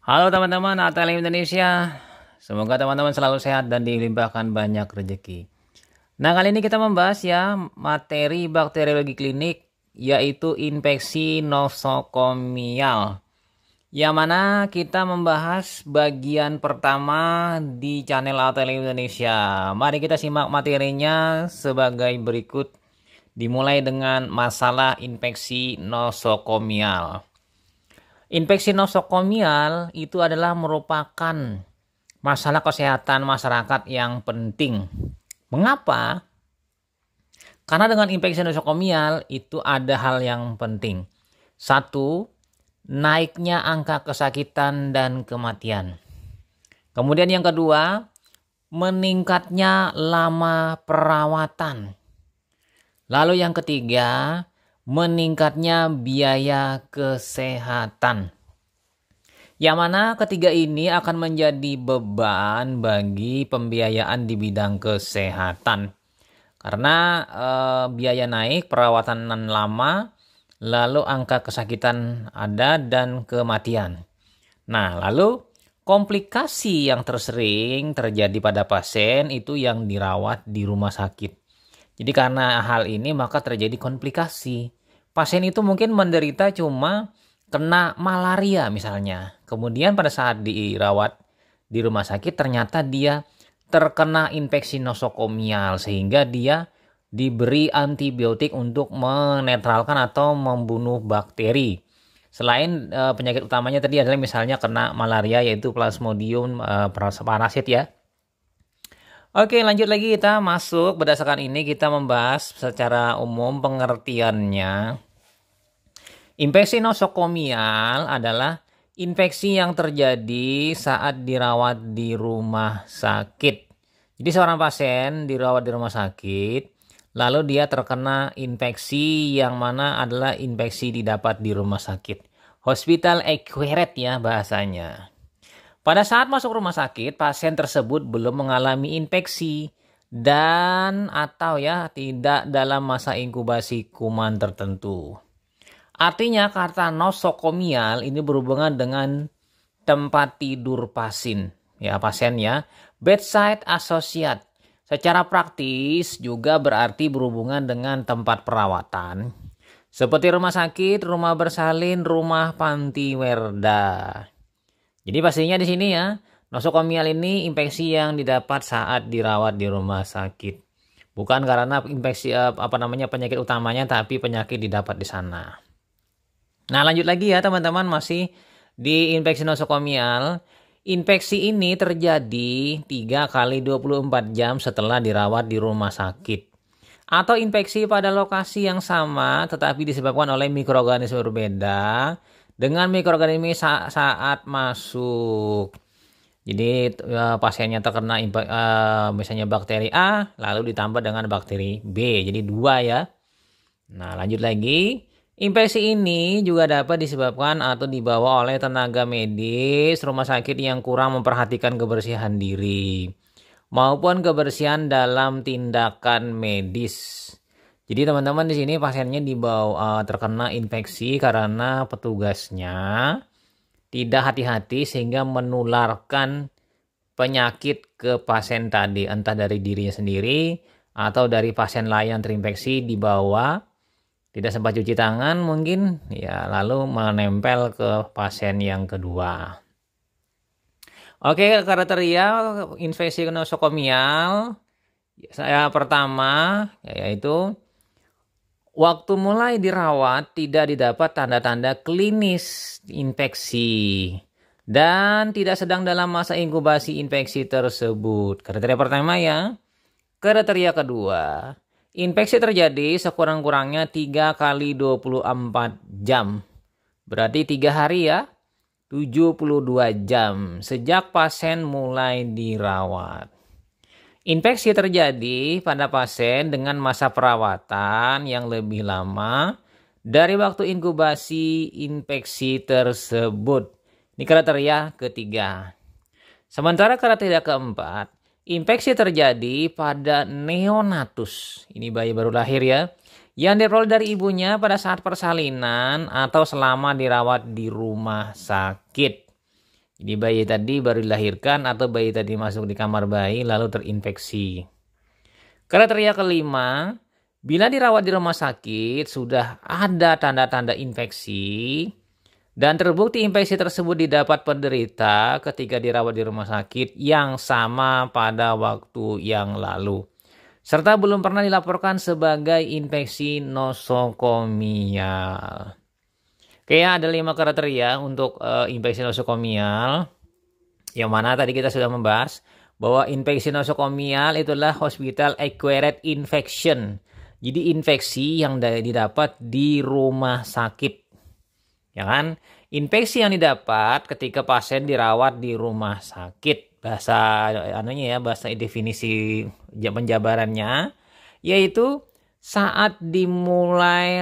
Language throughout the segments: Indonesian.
Halo teman-teman ATL Indonesia. Semoga teman-teman selalu sehat dan dilimpahkan banyak rezeki. Nah, kali ini kita membahas ya materi bakteriologi klinik yaitu infeksi nosokomial. Yang mana kita membahas bagian pertama di channel ATL Indonesia. Mari kita simak materinya sebagai berikut. Dimulai dengan masalah infeksi nosokomial. Infeksi nosokomial itu adalah merupakan masalah kesehatan masyarakat yang penting. Mengapa? Karena dengan infeksi nosokomial itu ada hal yang penting. Satu, naiknya angka kesakitan dan kematian. Kemudian yang kedua, meningkatnya lama perawatan. Lalu yang ketiga, meningkatnya biaya kesehatan. Yang mana ketiga ini akan menjadi beban bagi pembiayaan di bidang kesehatan. Karena biaya naik, perawatan lama, lalu angka kesakitan ada dan kematian. Nah, lalu komplikasi yang tersering terjadi pada pasien itu yang dirawat di rumah sakit. Jadi karena hal ini maka terjadi komplikasi. Pasien itu mungkin menderita cuma kena malaria misalnya. Kemudian pada saat dirawat di rumah sakit ternyata dia terkena infeksi nosokomial sehingga dia diberi antibiotik untuk menetralkan atau membunuh bakteri. Selain penyakit utamanya tadi adalah misalnya kena malaria yaitu Plasmodium parasit ya. Oke, lanjut lagi kita masuk. Berdasarkan ini kita membahas secara umum pengertiannya. Infeksi nosokomial adalah infeksi yang terjadi saat dirawat di rumah sakit. Jadi seorang pasien dirawat di rumah sakit, lalu dia terkena infeksi yang mana adalah infeksi didapat di rumah sakit. Hospital acquired ya bahasanya. Pada saat masuk rumah sakit, pasien tersebut belum mengalami infeksi dan atau ya tidak dalam masa inkubasi kuman tertentu. Artinya kata nosokomial ini berhubungan dengan tempat tidur pasien ya. Bedside associate. Secara praktis juga berarti berhubungan dengan tempat perawatan. Seperti rumah sakit, rumah bersalin, rumah panti werda. Jadi pastinya di sini ya, nosokomial ini infeksi yang didapat saat dirawat di rumah sakit. Bukan karena infeksi penyakit utamanya, tapi penyakit didapat di sana. Nah, lanjut lagi ya teman-teman, masih di infeksi nosokomial. Infeksi ini terjadi 3 kali 24 jam setelah dirawat di rumah sakit. Atau infeksi pada lokasi yang sama tetapi disebabkan oleh mikroorganisme berbeda dengan mikroorganisme saat masuk. Jadi pasiennya terkena misalnya bakteri A lalu ditambah dengan bakteri B. Jadi 2 ya. Nah, lanjut lagi. Infeksi ini juga dapat disebabkan atau dibawa oleh tenaga medis rumah sakit yang kurang memperhatikan kebersihan diri maupun kebersihan dalam tindakan medis. Jadi teman-teman di sini pasiennya dibawa terkena infeksi karena petugasnya tidak hati-hati sehingga menularkan penyakit ke pasien tadi, entah dari dirinya sendiri atau dari pasien lain yang terinfeksi dibawa, tidak sempat cuci tangan mungkin ya, lalu menempel ke pasien yang kedua. Oke, kriteria infeksi nosokomial saya pertama yaitu waktu mulai dirawat tidak didapat tanda-tanda klinis infeksi dan tidak sedang dalam masa inkubasi infeksi tersebut. Kriteria pertama ya. Kriteria kedua, infeksi terjadi sekurang-kurangnya 3 kali 24 jam. Berarti 3 hari ya. 72 jam sejak pasien mulai dirawat. Infeksi terjadi pada pasien dengan masa perawatan yang lebih lama dari waktu inkubasi infeksi tersebut. Ini kriteria ketiga. Sementara kriteria keempat, infeksi terjadi pada neonatus. Ini bayi baru lahir ya. Yang diperoleh dari ibunya pada saat persalinan atau selama dirawat di rumah sakit. Jadi bayi tadi baru dilahirkan atau bayi tadi masuk di kamar bayi lalu terinfeksi. Kriteria kelima, bila dirawat di rumah sakit sudah ada tanda-tanda infeksi dan terbukti infeksi tersebut didapat penderita ketika dirawat di rumah sakit yang sama pada waktu yang lalu, serta belum pernah dilaporkan sebagai infeksi nosokomial. Oke ya, ada 5 kriteria untuk infeksi nosokomial. Yang mana tadi kita sudah membahas bahwa infeksi nosokomial itulah hospital acquired infection. Jadi infeksi yang didapat di rumah sakit. Ya kan? Infeksi yang didapat ketika pasien dirawat di rumah sakit. Bahasa bahasa definisi penjabarannya yaitu saat dimulai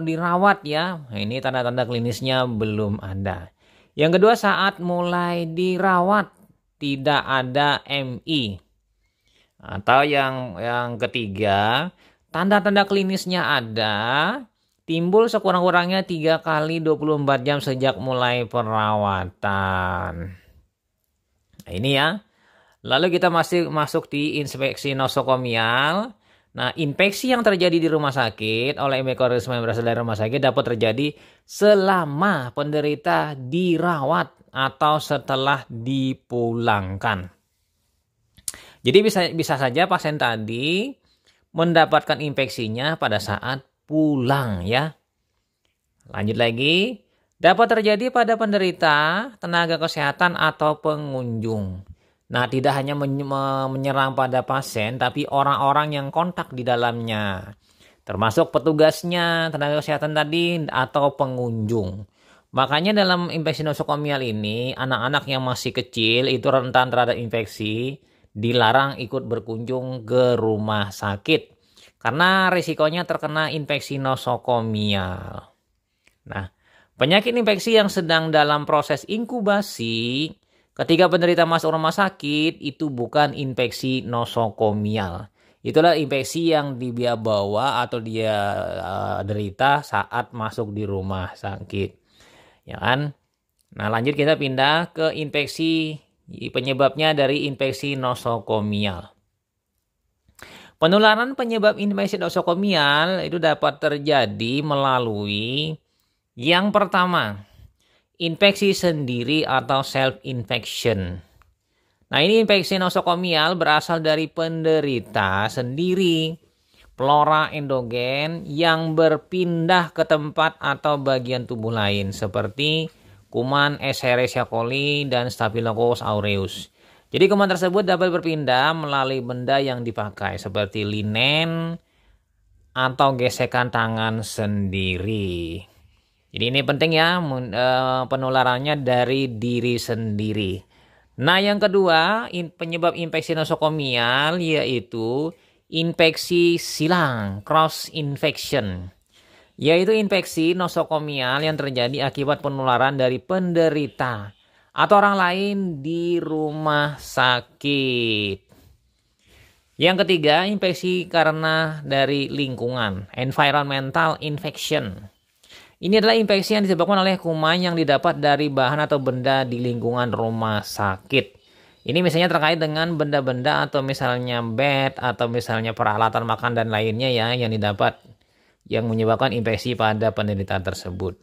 dirawat ya. Nah, ini tanda-tanda klinisnya belum ada. Yang kedua, saat mulai dirawat tidak ada MI. Atau yang ketiga, tanda-tanda klinisnya ada, timbul sekurang-kurangnya 3 kali 24 jam sejak mulai perawatan. Nah, ini ya. Lalu kita masuk di infeksi nosokomial. Nah, infeksi yang terjadi di rumah sakit oleh mikroorganisme yang berasal dari rumah sakit dapat terjadi selama penderita dirawat atau setelah dipulangkan. Jadi bisa saja pasien tadi mendapatkan infeksinya pada saat pulang ya. Lanjut lagi, dapat terjadi pada penderita, tenaga kesehatan atau pengunjung. Nah, tidak hanya menyerang pada pasien, tapi orang-orang yang kontak di dalamnya. Termasuk petugasnya, tenaga kesehatan tadi, atau pengunjung. Makanya dalam infeksi nosokomial ini, anak-anak yang masih kecil itu rentan terhadap infeksi, dilarang ikut berkunjung ke rumah sakit. Karena risikonya terkena infeksi nosokomial. Nah, penyakit infeksi yang sedang dalam proses inkubasi, ketika penderita masuk rumah sakit itu bukan infeksi nosokomial. Itulah infeksi yang dia bawa atau dia derita saat masuk di rumah sakit. Ya kan? Nah, lanjut kita pindah ke infeksi penyebabnya dari infeksi nosokomial. Penularan penyebab infeksi nosokomial itu dapat terjadi melalui yang pertama, infeksi sendiri atau self-infection. Nah, ini infeksi nosokomial berasal dari penderita sendiri. Flora endogen yang berpindah ke tempat atau bagian tubuh lain seperti kuman Escherichia coli dan Staphylococcus aureus. Jadi kuman tersebut dapat berpindah melalui benda yang dipakai seperti linen atau gesekan tangan sendiri. Jadi ini penting ya, penularannya dari diri sendiri. Nah, yang kedua, penyebab infeksi nosokomial yaitu infeksi silang, cross infection. Yaitu infeksi nosokomial yang terjadi akibat penularan dari penderita atau orang lain di rumah sakit. Yang ketiga, infeksi karena dari lingkungan, environmental infection. Ini adalah infeksi yang disebabkan oleh kuman yang didapat dari bahan atau benda di lingkungan rumah sakit. Ini misalnya terkait dengan benda-benda atau misalnya bed atau misalnya peralatan makan dan lainnya ya yang didapat yang menyebabkan infeksi pada penderita tersebut.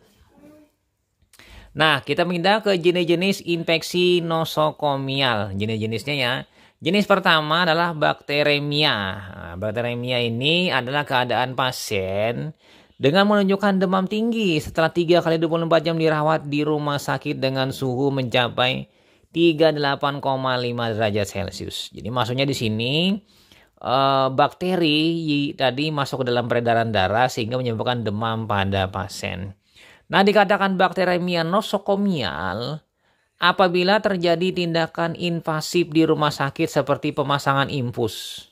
Nah, kita pindah ke jenis-jenis infeksi nosokomial. Jenis-jenisnya ya. Jenis pertama adalah bakteremia. Nah, bakteremia ini adalah keadaan pasien dengan menunjukkan demam tinggi setelah 3 kali 24 jam dirawat di rumah sakit dengan suhu mencapai 38,5 derajat Celcius. Jadi maksudnya di sini bakteri tadi masuk ke dalam peredaran darah sehingga menyebabkan demam pada pasien. Nah, dikatakan bakteremia nosokomial apabila terjadi tindakan invasif di rumah sakit seperti pemasangan infus.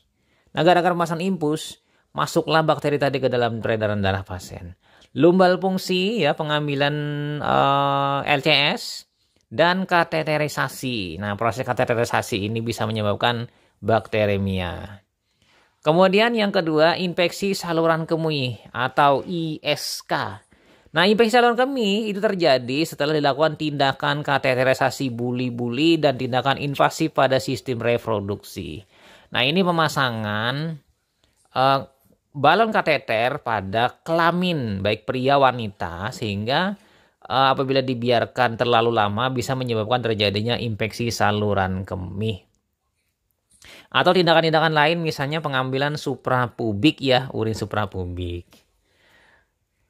Nah, gara-gara pemasangan infus, masuklah bakteri tadi ke dalam peredaran darah pasien. Lumbal fungsi ya, pengambilan LCS dan kateterisasi. Nah, proses kateterisasi ini bisa menyebabkan bakteremia. Kemudian yang kedua, infeksi saluran kemih atau ISK. Nah, infeksi saluran kemih itu terjadi setelah dilakukan tindakan kateterisasi buli-buli dan tindakan invasif pada sistem reproduksi. Nah, ini pemasangan eh, balon kateter pada kelamin baik pria wanita sehingga apabila dibiarkan terlalu lama bisa menyebabkan terjadinya infeksi saluran kemih. Atau tindakan-tindakan lain misalnya pengambilan suprapubik ya, urin suprapubik.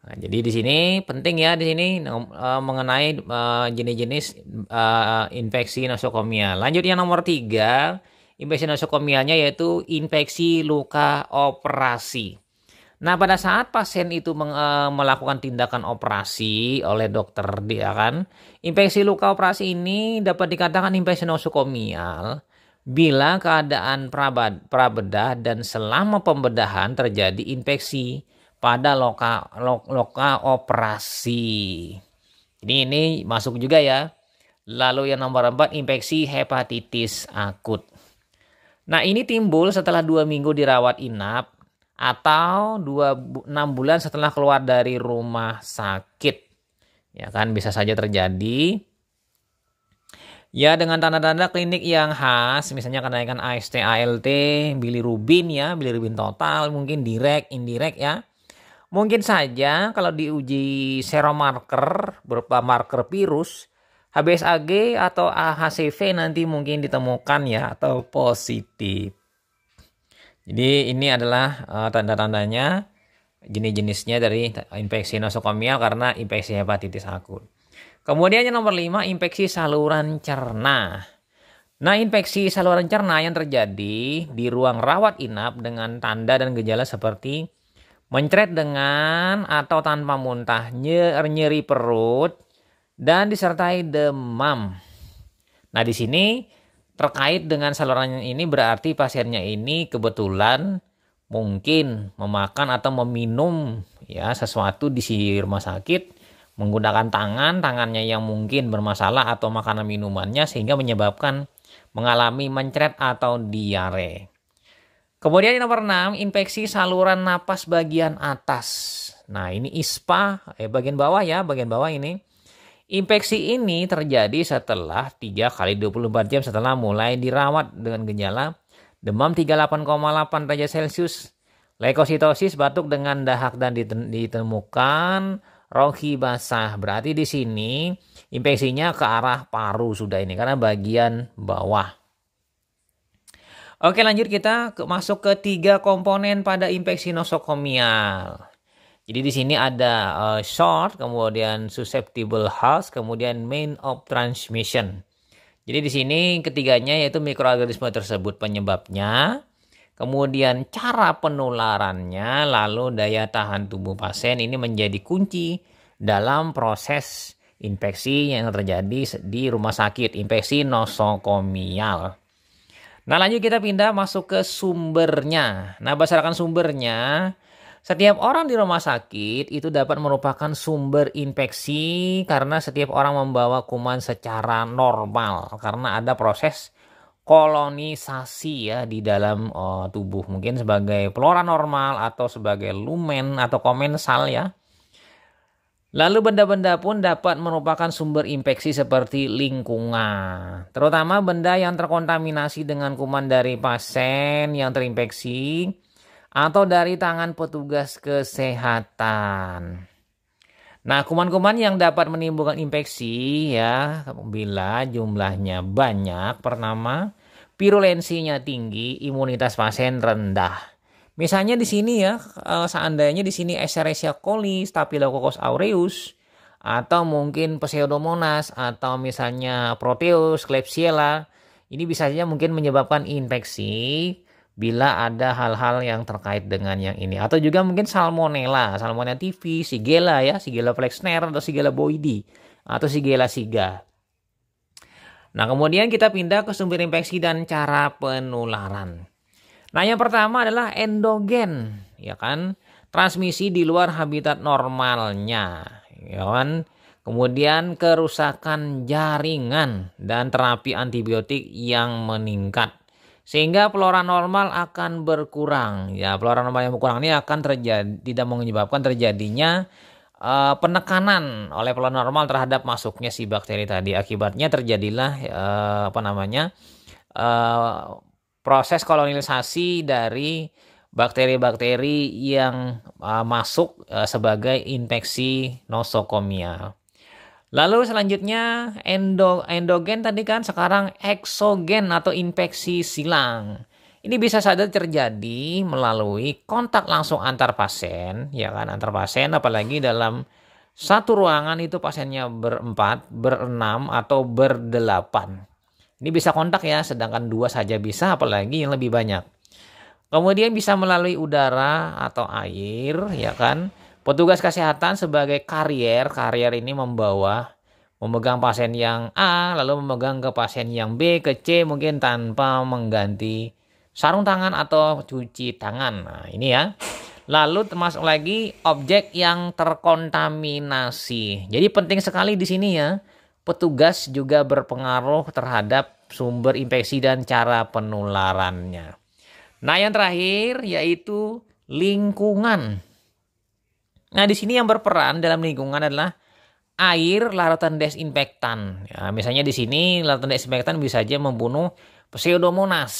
Nah, jadi di sini penting ya di sini mengenai jenis-jenis infeksi nosokomia. Lanjut yang nomor 3, infeksi nosokomialnya yaitu infeksi luka operasi. Nah, pada saat pasien itu melakukan tindakan operasi oleh dokter dia kan, infeksi luka operasi ini dapat dikatakan infeksi nosokomial bila keadaan prabedah dan selama pembedahan terjadi infeksi pada loka operasi. Ini masuk juga ya. Lalu yang nomor 4, infeksi hepatitis akut. Nah, ini timbul setelah 2 minggu dirawat inap atau 6 bulan setelah keluar dari rumah sakit. Ya kan, bisa saja terjadi. Ya, dengan tanda-tanda klinik yang khas, misalnya kenaikan AST, ALT, bilirubin ya, bilirubin total, mungkin direct, indirect ya. Mungkin saja kalau diuji seromarker berupa marker virus, HBsAg atau AHCV nanti mungkin ditemukan ya atau positif. Jadi ini adalah tanda-tandanya, jenis-jenisnya dari infeksi nosokomial karena infeksi hepatitis akut. Kemudian yang nomor 5, infeksi saluran cerna. Nah, infeksi saluran cerna yang terjadi di ruang rawat inap dengan tanda dan gejala seperti mencret dengan atau tanpa muntah, nyeri perut, dan disertai demam. Nah, di sini terkait dengan saluran ini berarti pasiennya ini kebetulan mungkin memakan atau meminum ya sesuatu di rumah sakit menggunakan tangannya yang mungkin bermasalah atau makanan minumannya sehingga menyebabkan mengalami mencret atau diare. Kemudian yang nomor 6, infeksi saluran napas bagian atas. Nah, ini ISPA, bagian bawah ya, bagian bawah ini. Infeksi ini terjadi setelah 3 kali 24 jam setelah mulai dirawat dengan gejala demam 38,8 derajat Celcius, leukositosis, batuk dengan dahak dan ditemukan rohi basah. Berarti di sini infeksinya ke arah paru sudah ini karena bagian bawah. Oke, lanjut kita masuk ke 3 komponen pada infeksi nosokomial. Jadi di sini ada short, kemudian susceptible host, kemudian main of transmission. Jadi di sini ketiganya yaitu mikroorganisme tersebut penyebabnya, kemudian cara penularannya, lalu daya tahan tubuh pasien ini menjadi kunci dalam proses infeksi yang terjadi di rumah sakit, infeksi nosokomial. Nah, lanjut kita pindah masuk ke sumbernya. Nah, berdasarkan sumbernya, setiap orang di rumah sakit itu dapat merupakan sumber infeksi karena setiap orang membawa kuman secara normal karena ada proses kolonisasi ya di dalam tubuh, mungkin sebagai flora normal atau sebagai lumen atau komensal ya. Lalu benda-benda pun dapat merupakan sumber infeksi seperti lingkungan, terutama benda yang terkontaminasi dengan kuman dari pasien yang terinfeksi atau dari tangan petugas kesehatan. Nah, kuman-kuman yang dapat menimbulkan infeksi ya, bila jumlahnya banyak, pertama, virulensinya tinggi, imunitas pasien rendah. Misalnya di sini ya, seandainya di sini Escherichia coli, Staphylococcus aureus, atau mungkin Pseudomonas, atau misalnya Proteus, Klebsiella, ini bisa saja mungkin menyebabkan infeksi bila ada hal-hal yang terkait dengan yang ini. Atau juga mungkin Salmonella typhi, Shigella ya, Shigella flexner atau Shigella boydi, atau Shigella siga. Nah, kemudian kita pindah ke sumber infeksi dan cara penularan. Nah, yang pertama adalah endogen, ya kan? Transmisi di luar habitat normalnya, ya kan? Kemudian kerusakan jaringan dan terapi antibiotik yang meningkat. Sehingga flora normal akan berkurang. Ya, flora normal yang berkurang ini akan terjadi, tidak menyebabkan terjadinya penekanan oleh pelon normal terhadap masuknya si bakteri tadi. Akibatnya terjadilah eh, proses kolonialisasi dari bakteri-bakteri yang masuk sebagai infeksi nosokomial. Lalu selanjutnya endogen tadi kan, sekarang eksogen atau infeksi silang. Ini bisa saja terjadi melalui kontak langsung antar pasien, ya kan, antar pasien, apalagi dalam satu ruangan itu pasiennya berempat, berenam, atau berdelapan. Ini bisa kontak ya, sedangkan dua saja bisa, apalagi yang lebih banyak. Kemudian bisa melalui udara atau air, ya kan. Petugas kesehatan sebagai karier ini memegang pasien yang A, lalu memegang ke pasien yang B, ke C, mungkin tanpa mengganti sarung tangan atau cuci tangan. Nah, ini ya. Lalu termasuk lagi objek yang terkontaminasi. Jadi penting sekali di sini ya. Petugas juga berpengaruh terhadap sumber infeksi dan cara penularannya. Nah, yang terakhir yaitu lingkungan. Nah, di sini yang berperan dalam lingkungan adalah air larutan desinfektan. Ya, misalnya di sini larutan desinfektan bisa saja membunuh Pseudomonas,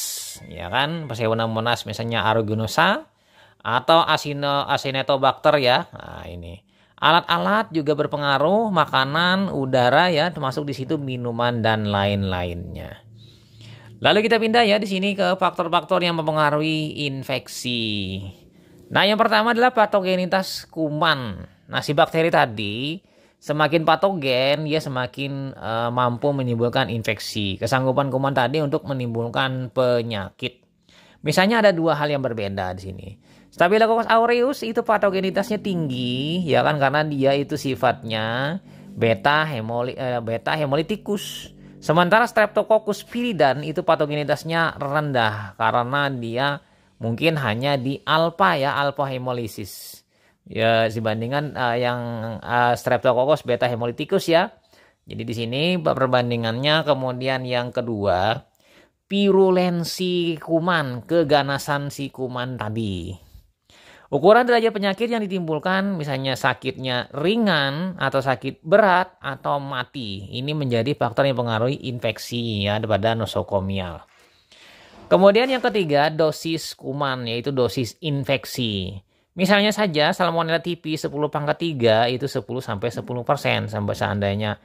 ya kan? Pseudomonas misalnya aeruginosa atau Acinetobacter ya. Nah, ini. Alat-alat juga berpengaruh, makanan, udara ya, termasuk di situ minuman dan lain-lainnya. Lalu kita pindah ya di sini ke faktor-faktor yang mempengaruhi infeksi. Nah, yang pertama adalah patogenitas kuman. Nah, si bakteri tadi semakin patogen, dia semakin mampu menimbulkan infeksi. Kesanggupan kuman tadi untuk menimbulkan penyakit. Misalnya ada dua hal yang berbeda di sini. Staphylococcus aureus itu patogenitasnya tinggi, ya kan, karena dia itu sifatnya beta hemolitikus. Sementara Streptococcus viridan itu patogenitasnya rendah karena dia mungkin hanya di alpha hemolisis. Ya, dibandingkan yang Streptococcus beta hemolitikus ya. Jadi di sini perbandingannya. Kemudian yang kedua, virulensi kuman, keganasan si kuman tadi. Ukuran derajat penyakit yang ditimbulkan, misalnya sakitnya ringan atau sakit berat atau mati. Ini menjadi faktor yang mempengaruhi infeksi ya pada nosokomial. Kemudian yang ketiga, dosis kuman, yaitu dosis infeksi. Misalnya saja Salmonella typhi 10⁻³ itu 10-10%. Sampai seandainya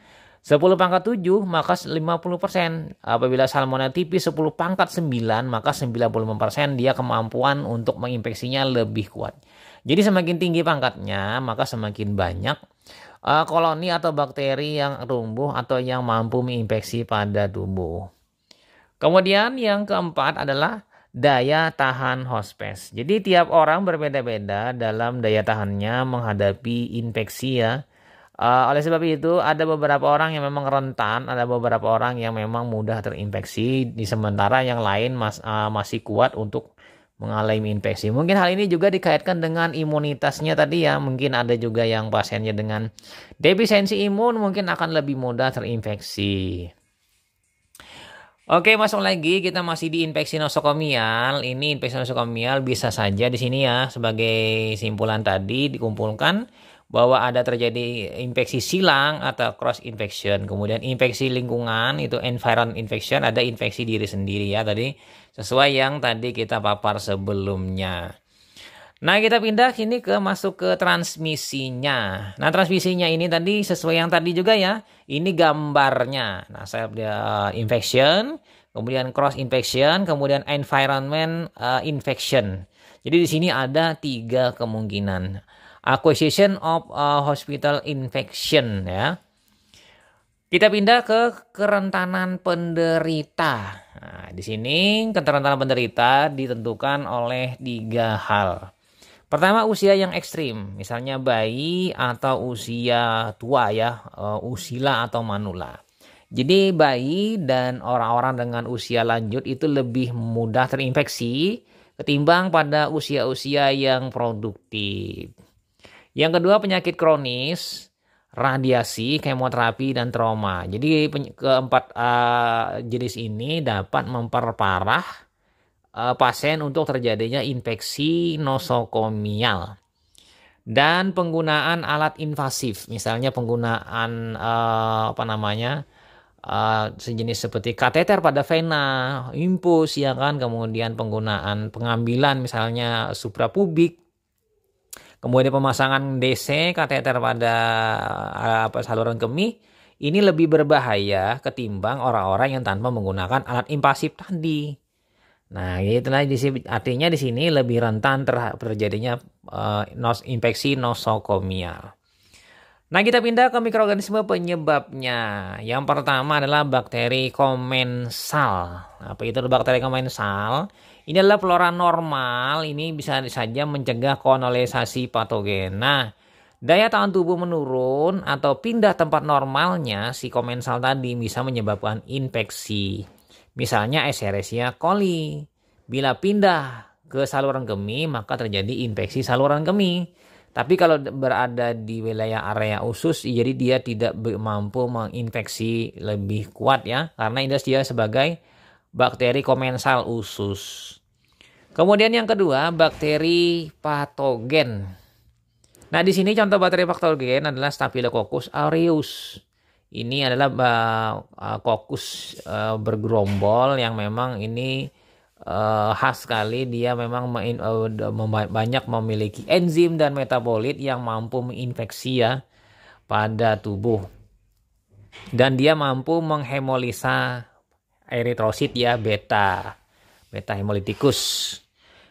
10⁻7 maka 50%. Apabila Salmonella typhi 10⁻9 maka 95% dia kemampuan untuk menginfeksinya lebih kuat. Jadi semakin tinggi pangkatnya maka semakin banyak koloni atau bakteri yang tumbuh atau yang mampu menginfeksi pada tubuh. Kemudian yang keempat adalah daya tahan hospes. Jadi tiap orang berbeda-beda dalam daya tahannya menghadapi infeksi ya. Oleh sebab itu ada beberapa orang yang memang rentan, ada beberapa orang yang memang mudah terinfeksi, di sementara yang lain masih kuat untuk mengalami infeksi. Mungkin hal ini juga dikaitkan dengan imunitasnya tadi ya. Mungkin ada juga yang pasiennya dengan defisiensi imun mungkin akan lebih mudah terinfeksi. Oke, masuk lagi, kita masih di infeksi nosokomial. Ini infeksi nosokomial bisa saja di sini ya, sebagai simpulan tadi dikumpulkan bahwa ada terjadi infeksi silang atau cross infection. Kemudian infeksi lingkungan itu environment infection, ada infeksi diri sendiri ya tadi, sesuai yang tadi kita papar sebelumnya. Nah, kita pindah sini masuk ke transmisinya. Nah, transmisinya ini tadi sesuai yang tadi juga ya. Ini gambarnya. Nah, saya infection, kemudian cross infection, kemudian environment infection. Jadi di sini ada 3 kemungkinan. Acquisition of hospital infection ya. Kita pindah ke kerentanan penderita. Nah, di sini kerentanan penderita ditentukan oleh 3 hal. Pertama, usia yang ekstrim, misalnya bayi atau usia tua ya, usila atau manula. Jadi bayi dan orang-orang dengan usia lanjut itu lebih mudah terinfeksi ketimbang pada usia-usia yang produktif. Yang kedua, penyakit kronis, radiasi, kemoterapi, dan trauma. Jadi keempat jenis ini dapat memperparah pasien untuk terjadinya infeksi nosokomial. Dan penggunaan alat invasif, misalnya penggunaan sejenis seperti kateter pada vena, infus ya kan, kemudian penggunaan pengambilan misalnya suprapubik, kemudian pemasangan DC kateter pada saluran kemih, ini lebih berbahaya ketimbang orang-orang yang tanpa menggunakan alat invasif tadi. Nah, itulah artinya di sini lebih rentan terjadinya infeksi nosokomial. Nah, kita pindah ke mikroorganisme penyebabnya. Yang pertama adalah bakteri komensal. Apa itu bakteri komensal? Ini adalah flora normal. Ini bisa saja mencegah kolonisasi patogen. Nah, daya tahan tubuh menurun atau pindah tempat normalnya si komensal tadi bisa menyebabkan infeksi. Misalnya Escherichia coli. Bila pindah ke saluran kemih, maka terjadi infeksi saluran kemih. Tapi kalau berada di wilayah area usus, jadi dia tidak mampu menginfeksi lebih kuat ya, karena ini dia sebagai bakteri komensal usus. Kemudian yang kedua, bakteri patogen. Nah, di sini contoh bakteri patogen adalah Staphylococcus aureus. Ini adalah kokus bergerombol yang memang ini khas sekali. Dia memang banyak memiliki enzim dan metabolit yang mampu menginfeksi ya pada tubuh, dan dia mampu menghemolisa eritrosit ya, beta hemolitikus.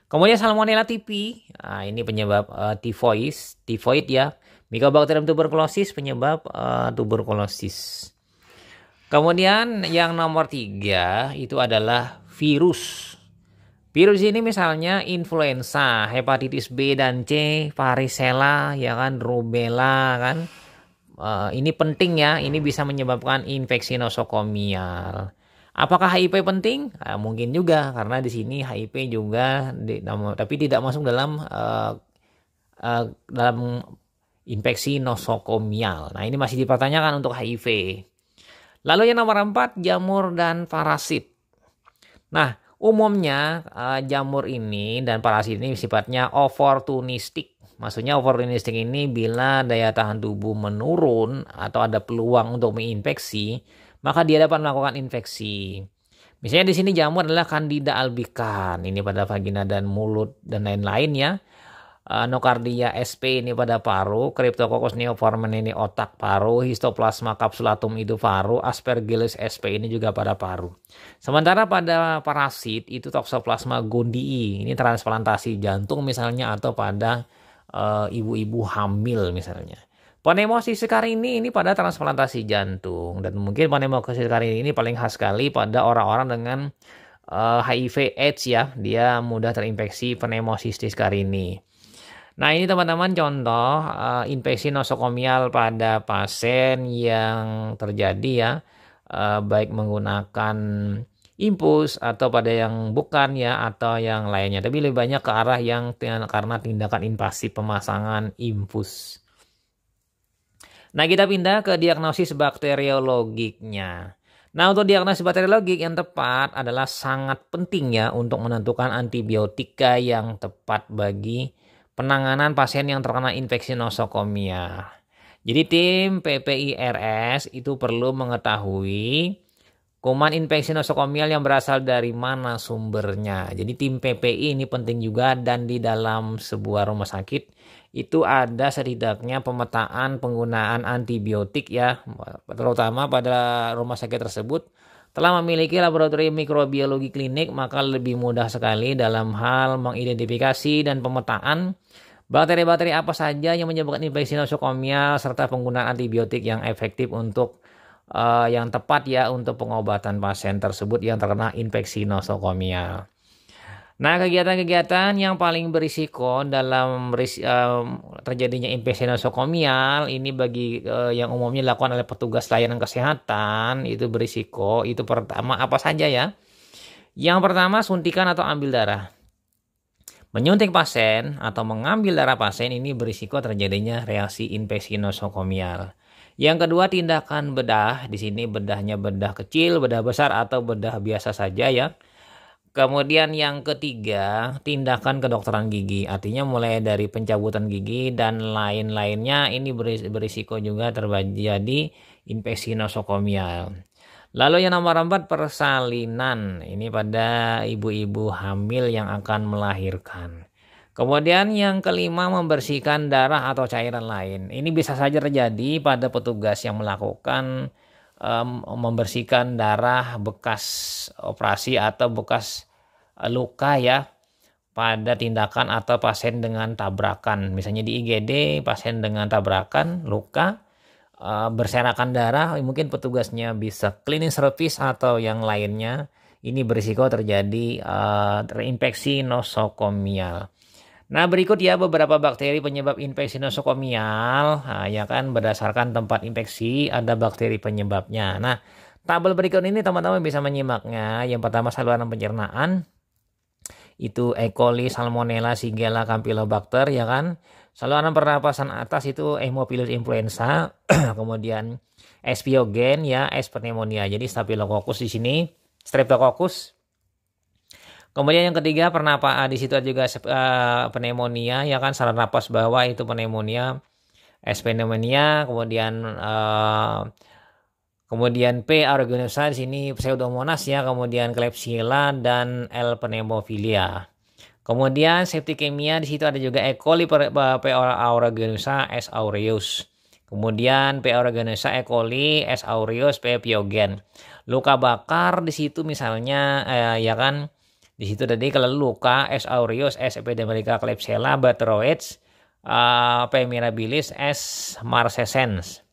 Kemudian Salmonella typhi, nah, ini penyebab tifoid ya. Mycobacterium tuberculosis penyebab tuberkulosis. Kemudian yang nomor 3 itu adalah virus. Virus ini misalnya influenza, hepatitis B dan C, varicella, ya kan, rubella kan. Ini penting ya, ini bisa menyebabkan infeksi nosokomial. Apakah HIV penting? Mungkin juga, karena di sini HIV juga, tapi tidak masuk dalam infeksi nosokomial. Nah, ini masih dipertanyakan untuk HIV. Lalu yang nomor 4, jamur dan parasit. Nah, umumnya jamur ini dan parasit ini sifatnya opportunistik. Maksudnya opportunistik ini bila daya tahan tubuh menurun atau ada peluang untuk menginfeksi, maka dia dapat melakukan infeksi. Misalnya di sini jamur adalah Candida albicans, ini pada vagina dan mulut dan lain-lain ya. Nocardia sp ini pada paru, Cryptococcus neoformans ini otak paru, Histoplasma capsulatum itu paru, Aspergillus sp ini juga pada paru. Sementara pada parasit itu Toxoplasma gondii, ini transplantasi jantung misalnya, atau pada ibu-ibu hamil misalnya. Pneumosis carini ini pada transplantasi jantung, dan mungkin pneumosis carini ini paling khas sekali pada orang-orang dengan HIV AIDS ya, dia mudah terinfeksi pneumosis carini. Nah, ini teman-teman contoh infeksi nosokomial pada pasien yang terjadi ya, baik menggunakan infus atau pada yang bukan ya, atau yang lainnya. Tapi lebih banyak ke arah yang karena tindakan invasif pemasangan infus. Nah, kita pindah ke diagnosis bakteriologiknya. Nah, untuk diagnosis bakteriologik yang tepat adalah sangat penting ya untuk menentukan antibiotika yang tepat bagi penanganan pasien yang terkena infeksi nosokomia. Jadi tim PPIRS itu perlu mengetahui kuman infeksi nosokomial yang berasal dari mana sumbernya. Jadi tim PPI ini penting juga, dan di dalam sebuah rumah sakit itu ada setidaknya pemetaan penggunaan antibiotik ya, terutama pada rumah sakit tersebut telah memiliki laboratorium mikrobiologi klinik, maka lebih mudah sekali dalam hal mengidentifikasi dan pemetaan bakteri-bakteri apa saja yang menyebabkan infeksi nosokomial, serta penggunaan antibiotik yang efektif untuk yang tepat ya untuk pengobatan pasien tersebut yang terkena infeksi nosokomial. Nah, kegiatan-kegiatan yang paling berisiko dalam terjadinya infeksi nosokomial ini bagi yang umumnya dilakukan oleh petugas layanan kesehatan itu berisiko. Itu pertama apa saja ya? Yang pertama, suntikan atau ambil darah. Menyuntik pasien atau mengambil darah pasien ini berisiko terjadinya reaksi infeksi nosokomial. Yang kedua, tindakan bedah. Di sini bedahnya bedah kecil, bedah besar, atau bedah biasa saja ya. Kemudian yang ketiga, tindakan kedokteran gigi. Artinya mulai dari pencabutan gigi dan lain-lainnya ini berisiko juga terjadi infeksi nosokomial. Lalu yang nomor 4, persalinan. Ini pada ibu-ibu hamil yang akan melahirkan. Kemudian yang kelima, membersihkan darah atau cairan lain. Ini bisa saja terjadi pada petugas yang melakukan membersihkan darah bekas operasi atau bekas luka ya pada tindakan atau pasien dengan tabrakan. Misalnya di IGD pasien dengan tabrakan luka berserakan darah, mungkin petugasnya bisa cleaning service atau yang lainnya. Ini berisiko terjadi terinfeksi nosokomial. Nah, berikut ya beberapa bakteri penyebab infeksi nosokomial. Nah, ya kan berdasarkan tempat infeksi ada bakteri penyebabnya. Nah, tabel berikut ini teman-teman bisa menyimaknya. Yang pertama saluran pencernaan. Itu E. coli, Salmonella, Shigella, Campylobacter ya kan. Saluran pernapasan atas itu Haemophilus influenza. Kemudian S. pyogen ya, S. pneumonia. Jadi Staphylococcus di sini, Streptococcus. Kemudian yang ketiga di situ juga pneumonia ya kan, saluran napas bawah itu pneumonia, S pneumonia, kemudian P aeruginosa di sini Pseudomonas ya, kemudian Klebsiella dan L pneumophilia. Kemudian septikemia di situ ada juga E. coli, P aeruginosa, S aureus. Kemudian P aeruginosa, E. coli, S aureus, P pyogen. Luka bakar di situ misalnya ya kan. Di situ tadi kalau luka S. aureus, S. epidermalica, Klebsiella, Bateroides, P. mirabilis, S. marcescens.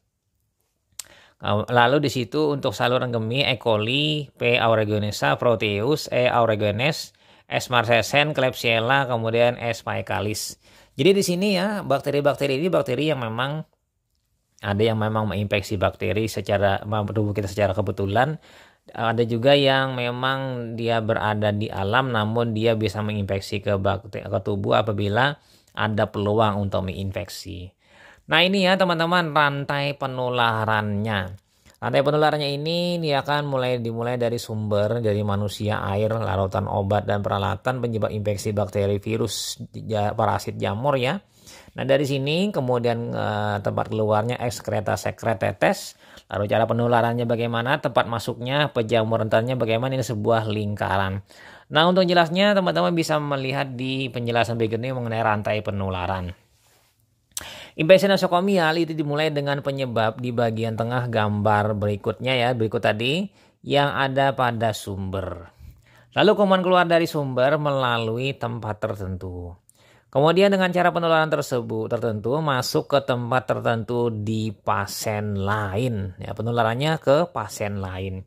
Lalu di situ untuk saluran kemih E. coli, P. aeruginosa, Proteus, E. aeruginans, S. marcescens, Klebsiella, kemudian S. faecalis. Jadi di sini ya bakteri-bakteri ini bakteri yang memang ada yang memang menginfeksi bakteri secara tubuh kita secara kebetulan. Ada juga yang memang dia berada di alam namun dia bisa menginfeksi ke tubuh apabila ada peluang untuk menginfeksi. Nah ini ya teman-teman rantai penularannya. Rantai penularannya ini dia akan dimulai dari sumber dari manusia, air, larutan obat dan peralatan penyebab infeksi bakteri, virus, parasit, jamur ya. Nah dari sini kemudian tempat keluarnya ekskreta, sekret, tetes. Lalu cara penularannya bagaimana, tempat masuknya, pejamur rentannya bagaimana, ini sebuah lingkaran. Nah untuk jelasnya teman-teman bisa melihat di penjelasan berikut ini mengenai rantai penularan. Infeksi nosokomial itu dimulai dengan penyebab di bagian tengah gambar berikutnya ya, berikut tadi yang ada pada sumber. Lalu kemudian keluar dari sumber melalui tempat tertentu. Kemudian dengan cara penularan tertentu masuk ke tempat tertentu di pasien lain. Ya, penularannya ke pasien lain.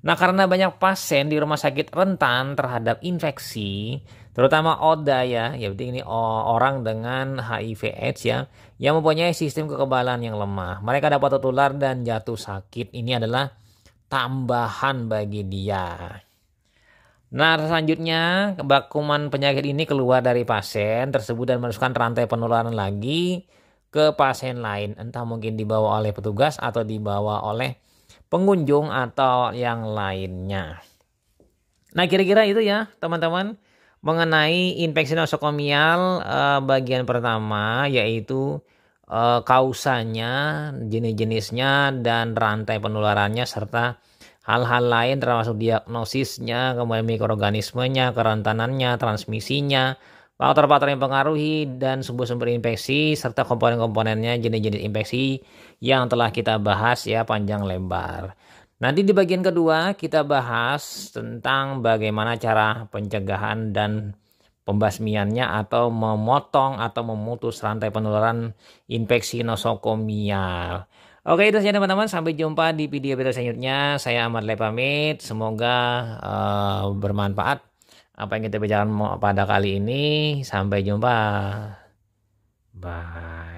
Nah karena banyak pasien di rumah sakit rentan terhadap infeksi, terutama ODA ya berarti ini orang dengan HIV/AIDS ya, yang mempunyai sistem kekebalan yang lemah. Mereka dapat tertular dan jatuh sakit. Ini adalah tambahan bagi dia. Nah selanjutnya kuman penyakit ini keluar dari pasien tersebut dan meneruskan rantai penularan lagi ke pasien lain. Entah mungkin dibawa oleh petugas atau dibawa oleh pengunjung atau yang lainnya. Nah kira-kira itu ya teman-teman mengenai infeksi nosokomial bagian pertama yaitu kausanya, jenis-jenisnya dan rantai penularannya serta hal-hal lain termasuk diagnosisnya, kemudian mikroorganismenya, kerentanannya, transmisinya, faktor-faktor yang mempengaruhi dan sumber-sumber infeksi serta komponen-komponennya, jenis-jenis infeksi yang telah kita bahas ya panjang lebar. Nanti di bagian kedua kita bahas tentang bagaimana cara pencegahan dan pembasmiannya atau memotong atau memutus rantai penularan infeksi nosokomial. Oke itu saja teman-teman, sampai jumpa di video selanjutnya. Saya Ahmad Le pamit, semoga bermanfaat apa yang kita bicarakan pada kali ini. Sampai jumpa. Bye.